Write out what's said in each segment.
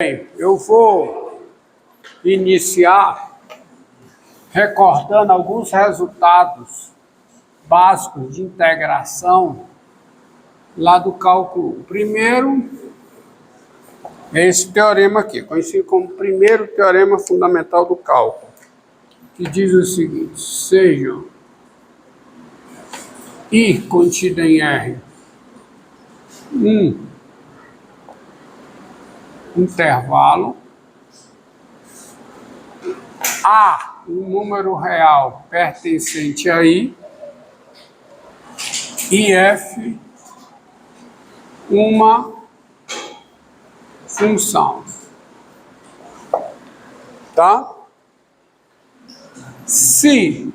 Bem, eu vou iniciar recordando alguns resultados básicos de integração lá do cálculo. O primeiro é esse teorema aqui, conhecido como primeiro teorema fundamental do cálculo, que diz o seguinte: seja I contida em R um intervalo A, um número real pertencente a I, e F, uma função. Tá? Se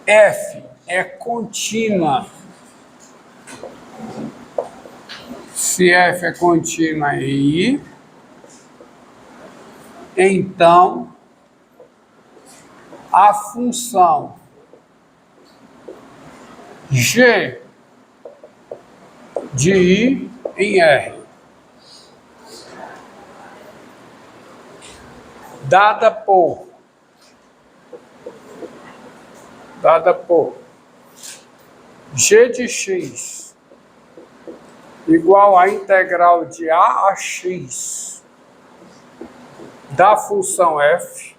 F é contínua, se F é contínua em I, então a função G de I em R, dada por G de X igual à integral de A a X da função F,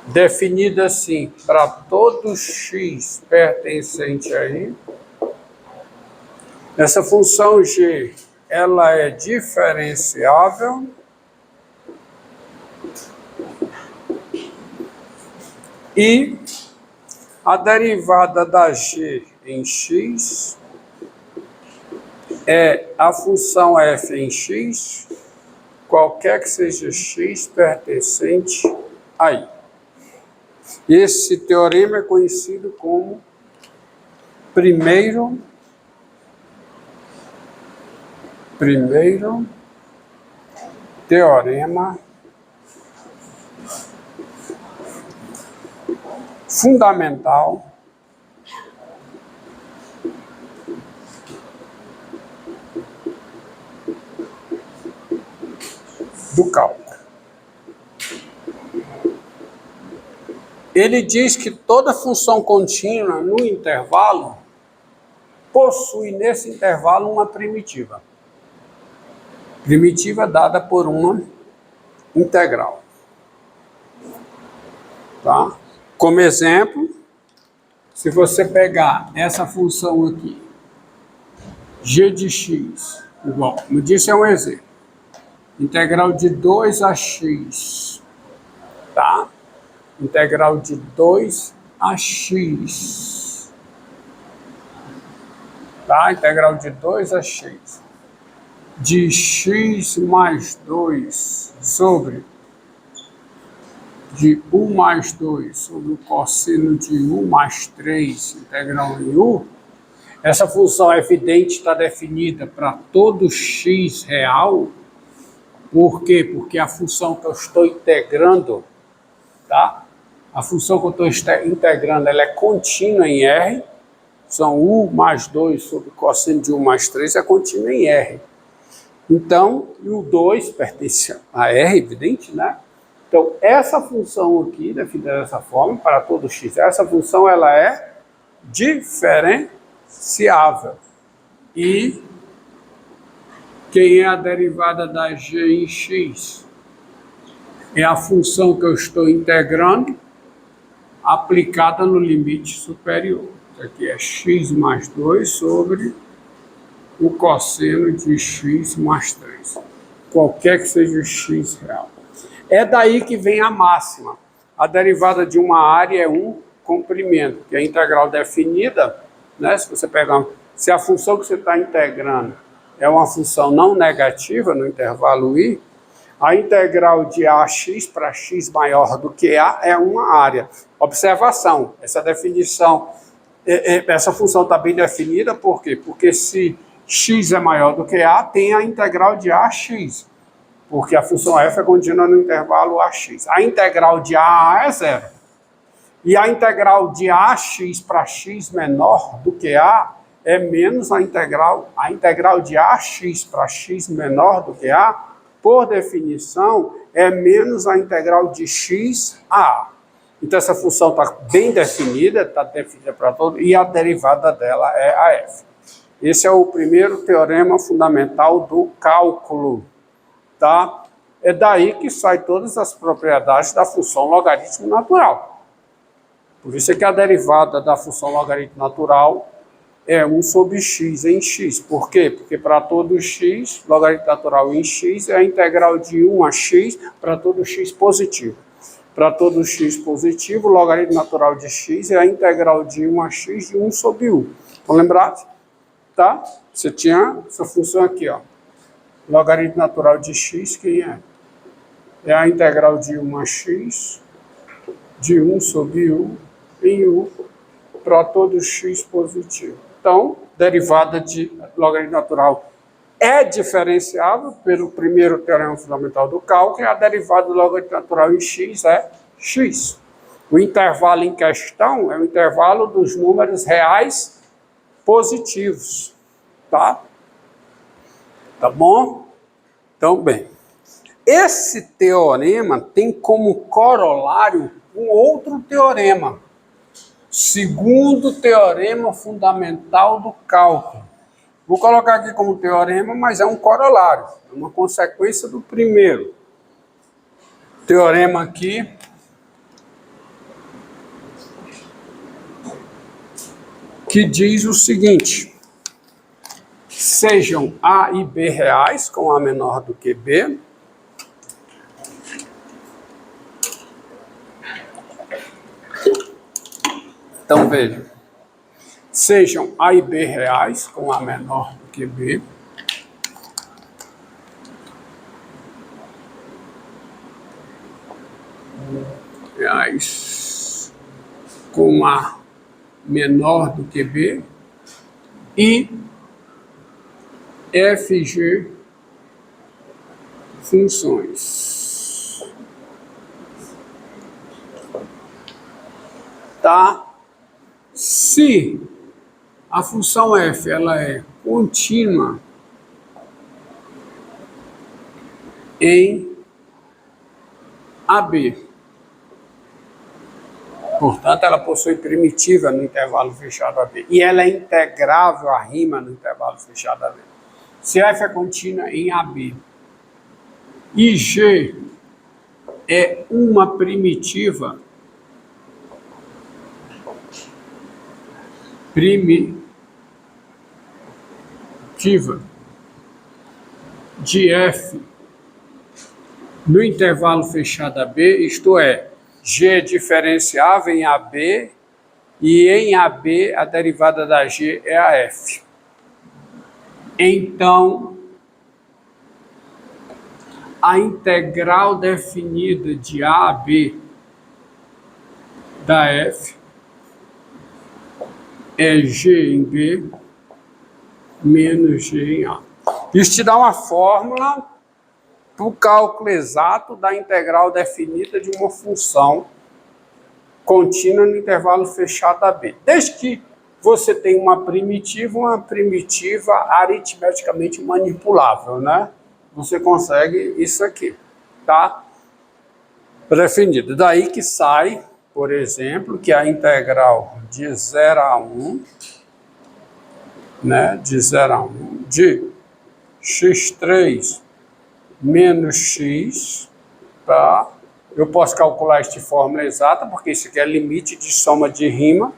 definida assim para todo X pertencente a I. Essa função G, ela é diferenciável e a derivada da G em X é a função F em X, qualquer que seja X pertencente a I. Esse teorema é conhecido como primeiro teorema fundamental do cálculo. Ele diz que toda função contínua no intervalo possui nesse intervalo uma primitiva. Primitiva dada por uma integral. Tá? Como exemplo, se você pegar essa função aqui, g de x igual, como eu disse, é um exemplo, integral de 2 a x, tá? Integral de 2 a x, tá? Integral de 2 a x, de x mais 2 sobre de 1 mais 2 sobre o cosseno de 1 mais 3 integral em U. Essa função evidente está definida para todo x real. Por quê? Porque a função que eu estou integrando, tá? A função que eu estou integrando, ela é contínua em R. São U mais 2 sobre o cosseno de 1 mais 3 é contínua em R. Então, o 2 pertence a R, evidente, né? Então, essa função aqui, definida dessa forma, para todo x, essa função ela é diferenciável. E quem é a derivada da g em x? É a função que eu estou integrando aplicada no limite superior. Isso aqui é x mais 2 sobre o cosseno de x mais 3. Qualquer que seja o x real. É daí que vem a máxima. A derivada de uma área é um comprimento, que é a integral definida, né? Se a função que você está integrando é uma função não negativa no intervalo I, a integral de AX para x maior do que A é uma área. Observação, essa definição, essa função está bem definida, por quê? Porque se x é maior do que A, tem a integral de AX. Porque a função f é contínua no intervalo AX. A integral de A a A é zero. E a integral de AX para x menor do que A é menos a integral de ax para x menor do que a, por definição, é menos a integral de x a a. Então, essa função está bem definida, está definida para todo, e a derivada dela é a f. Esse é o primeiro teorema fundamental do cálculo, tá? É daí que saem todas as propriedades da função logaritmo natural. Por isso é que a derivada da função logaritmo natural é 1 sobre x em x. Por quê? Porque para todo x, logaritmo natural em x é a integral de 1 a x para todo x positivo. Para todo x positivo, o logaritmo natural de x é a integral de 1 a x de 1 sobre 1. Estão lembrados? Tá? Você tinha essa função aqui, ó. Logaritmo natural de x, quem é? É a integral de 1 a x de 1 sobre 1 em 1 para todo x positivo. Então, derivada de logaritmo natural é diferenciável pelo primeiro teorema fundamental do cálculo, e a derivada do logaritmo natural em x é x. O intervalo em questão é o intervalo dos números reais positivos, tá? Tá bom? Então, bem, esse teorema tem como corolário um outro teorema, segundo teorema fundamental do cálculo. Vou colocar aqui como teorema, mas é um corolário, é uma consequência do primeiro. Teorema aqui que diz o seguinte: sejam A e B reais, com A menor do que B, então vejam, sejam A e B reais, com A menor do que B, reais com A menor do que B, e FG funções. Tá? Se a função f ela é contínua em AB, portanto, ela possui primitiva no intervalo fechado AB, e ela é integrável à rima no intervalo fechado AB. Se f é contínua em AB e G é uma primitiva de f no intervalo fechado AB, isto é, G é diferenciável em AB e em AB a derivada da G é a f. Então, a integral definida de A a B da f é G em B menos G em A. Isso te dá uma fórmula para o cálculo exato da integral definida de uma função contínua no intervalo fechado AB. Desde que você tenha uma primitiva aritmeticamente manipulável, né? Você consegue isso aqui, tá? Definido. Daí que sai, por exemplo, que a integral de 0 a 1, né? De 0 a 1, de x3 menos x, tá? Eu posso calcular isso de forma exata, porque isso aqui é limite de soma de rima,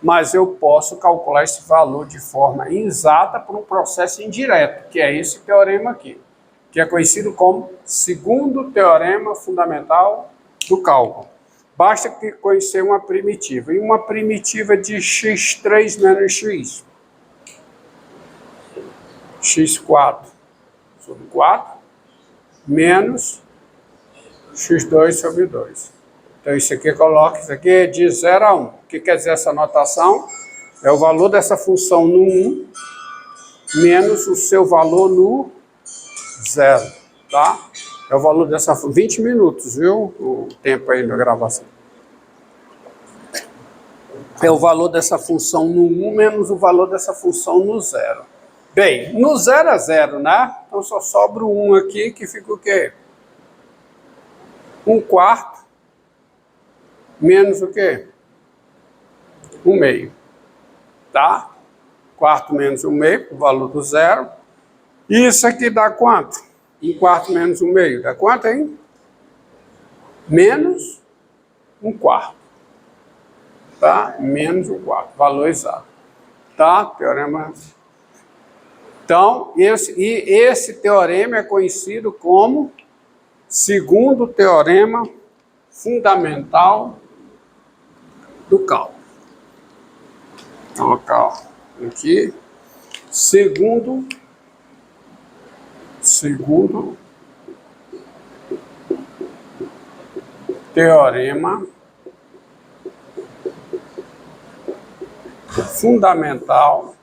mas eu posso calcular esse valor de forma exata por um processo indireto, que é esse teorema aqui, que é conhecido como segundo teorema fundamental do cálculo. Basta conhecer uma primitiva, e uma primitiva de x3 menos x, x4 sobre 4, menos x2 sobre 2. Então, isso aqui coloca, isso aqui é de 0 a 1. O que quer dizer essa notação? É o valor dessa função no 1, menos o seu valor no 0, tá? É o valor dessa função. 20 minutos, viu? O tempo aí da gravação. é o valor dessa função no 1 menos o valor dessa função no 0. Bem, no 0 é 0, né? Então só sobra o 1 aqui, que fica o quê? 1/4 menos o quê? 1/2. Tá? Quarto menos 1/2, o valor do 0. Isso aqui dá quanto? 1/4 menos 1/2. Dá quanto, hein? Menos 1/4. Tá? Menos 1/4. Valor exato. Tá? Teorema. Então, esse teorema é conhecido como segundo teorema fundamental do cálculo. Vou colocar aqui. Segundo teorema fundamental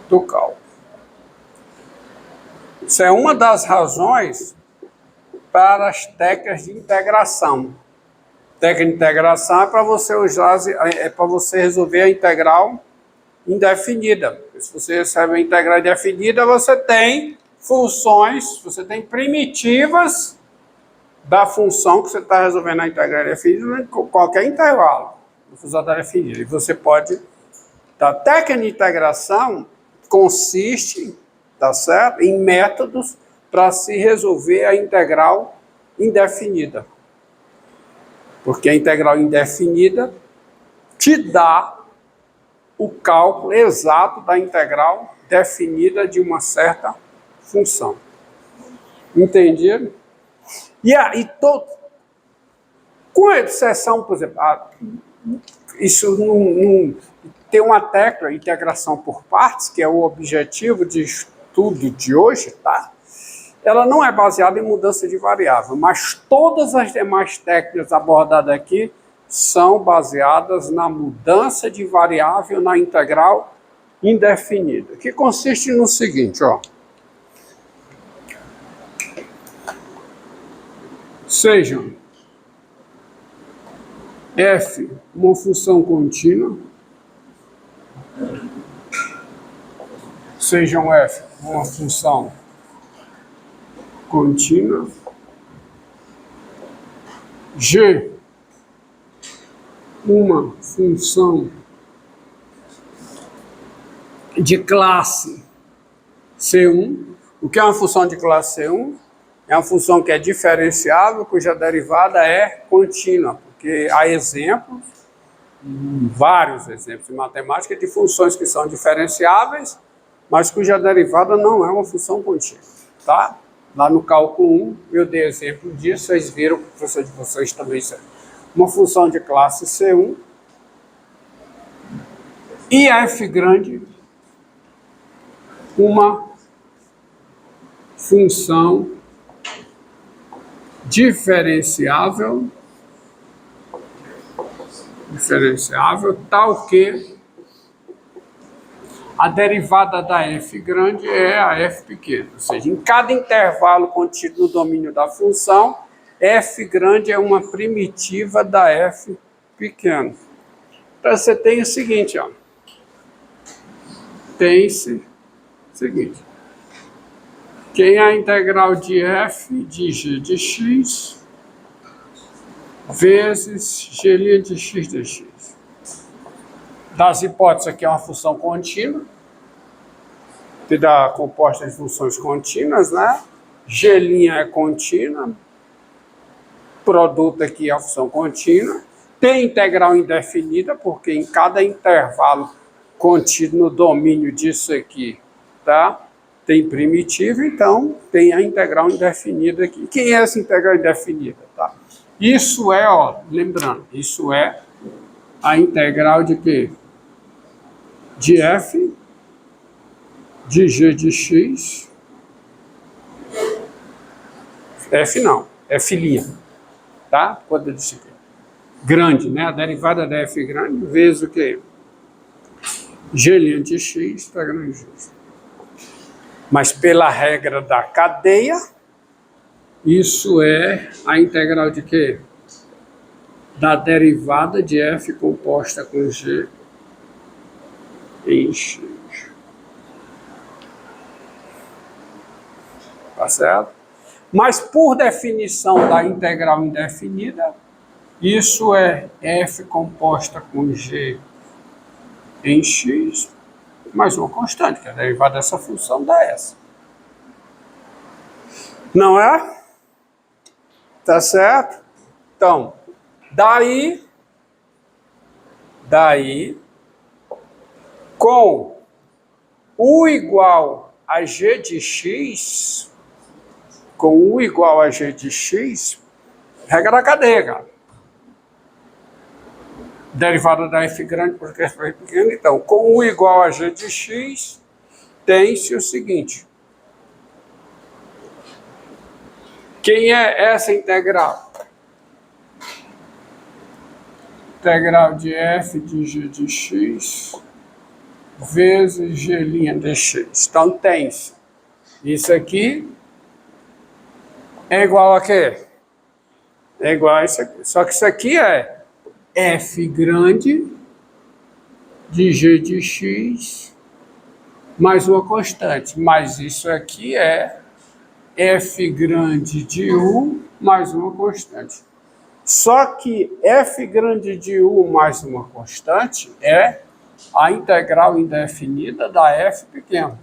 do cálculo. Isso é uma das razões para as técnicas de integração. Técnica de integração é para você usar, é para você resolver a integral indefinida. Se você recebe a integral indefinida, você tem funções, você tem primitivas da função que você está resolvendo a integral indefinida em qualquer intervalo. Função definida. E você pode... A técnica de integração consiste, tá certo, em métodos para se resolver a integral indefinida. Porque a integral indefinida te dá o cálculo exato da integral definida de uma certa função. Entendido? Com exceção, por exemplo, isso não tem uma técnica, integração por partes, que é o objetivo de estudo de hoje, tá? Ela não é baseada em mudança de variável, mas todas as demais técnicas abordadas aqui são baseadas na mudança de variável na integral indefinida, que consiste no seguinte, ó. Sejam f uma função contínua, sejam f uma função contínua, g uma função de classe C1. O que é uma função de classe C1? É uma função que é diferenciável, cuja derivada é contínua, porque há exemplos, vários exemplos em matemática, de funções que são diferenciáveis, mas cuja derivada não é uma função contínua, tá? Lá no cálculo 1, eu dei exemplo disso, vocês viram, o professor de vocês também sabe. Uma função de classe C1 e f grande, uma função diferenciável, tal que a derivada da f grande é a f pequena. Ou seja, em cada intervalo contido no domínio da função, f grande é uma primitiva da f pequena. Então você tem o seguinte, ó. Tem-se o seguinte. Quem é a integral de f de g de x vezes g' de x de x. Das hipóteses, aqui é uma função contínua, que dá composta de funções contínuas, né? G' é contínua, produto aqui é a função contínua, tem integral indefinida, porque em cada intervalo contido no domínio disso aqui, tá? Tem primitivo, então tem a integral indefinida aqui. Quem é essa integral indefinida? Tá? Isso é, ó, lembrando, isso é a integral de quê? De f de g de x. F não, f', tá? Quando eu disse grande, né? A derivada da f grande vezes o quê? G' de x está grande de x. Mas pela regra da cadeia, Isso é a integral de quê? Da derivada de f composta com g em x. Tá certo? Mas por definição da integral indefinida, isso é f composta com g em x, mais uma constante, que é a derivada dessa função dá essa. Não é? Tá certo? Então, daí, com u igual a g de x, regra da cadeia, cara. Derivada da f grande porque f é pequeno. Então, com u igual a g de x, tem-se o seguinte. Quem é essa integral? Integral de f de g de x vezes g' de x. Então, tem-se. Isso aqui é igual a quê? É igual a isso aqui. Só que isso aqui é f grande de g de x mais uma constante. Mas isso aqui é f grande de u mais uma constante. Só que f grande de u mais uma constante é a integral indefinida da f pequena.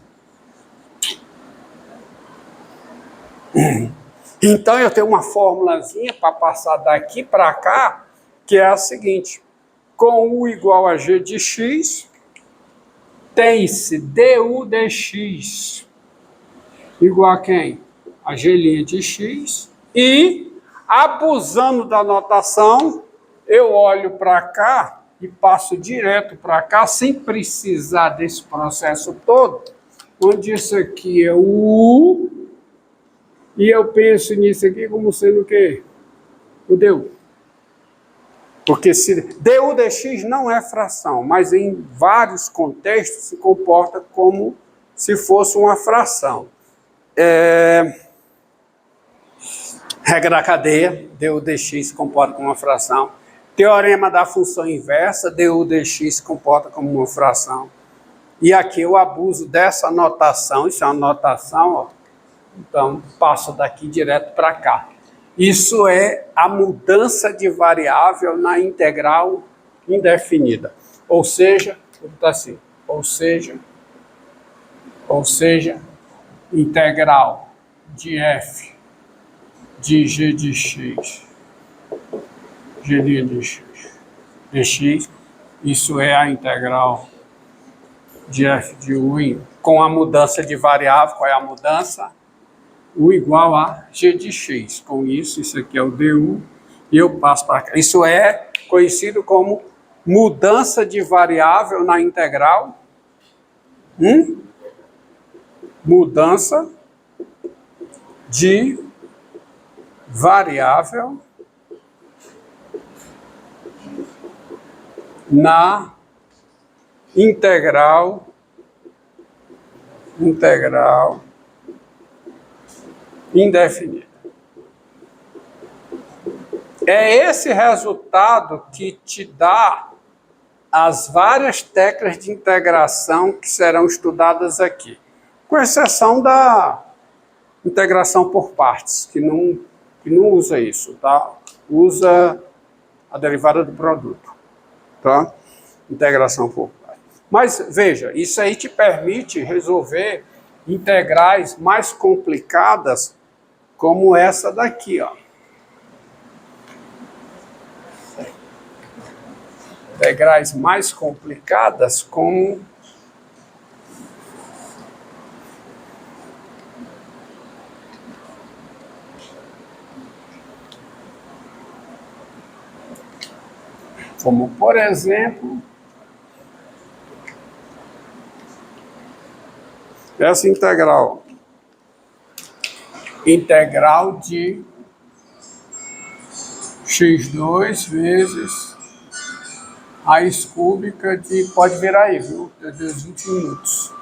Então eu tenho uma formulazinha para passar daqui para cá, que é a seguinte. Com u igual a g de x, tem-se du dx igual a quem? A g' de x. E, abusando da notação, eu olho para cá e passo direto para cá, sem precisar desse processo todo, onde isso aqui é o u, e eu penso nisso aqui como sendo o quê? O du. Porque se du dx não é fração, mas em vários contextos se comporta como se fosse uma fração. Regra da cadeia, du dx se comporta como uma fração. Teorema da função inversa, du dx se comporta como uma fração. E aqui eu abuso dessa notação, isso é uma notação, ó. Então passo daqui direto para cá. Isso é a mudança de variável na integral indefinida. Ou seja, vou botar assim, ou seja, integral de f de g de x, g' de x, dx, isso é a integral de f de u com a mudança de variável. Qual é a mudança? U igual a g de x. Com isso, isso aqui é o du, e eu passo para cá. Isso é conhecido como mudança de variável na integral. Mudança de variável na integral indefinida. É esse resultado que te dá as várias teclas de integração que serão estudadas aqui, com exceção da integração por partes, que não usa isso, tá? Usa a derivada do produto, tá? Integração por partes. Mas veja, isso aí te permite resolver integrais mais complicadas, como essa daqui, ó. Integrais mais complicadas, como por exemplo, essa integral de x2 vezes raiz cúbica de, pode virar aí, viu? De 20 minutos.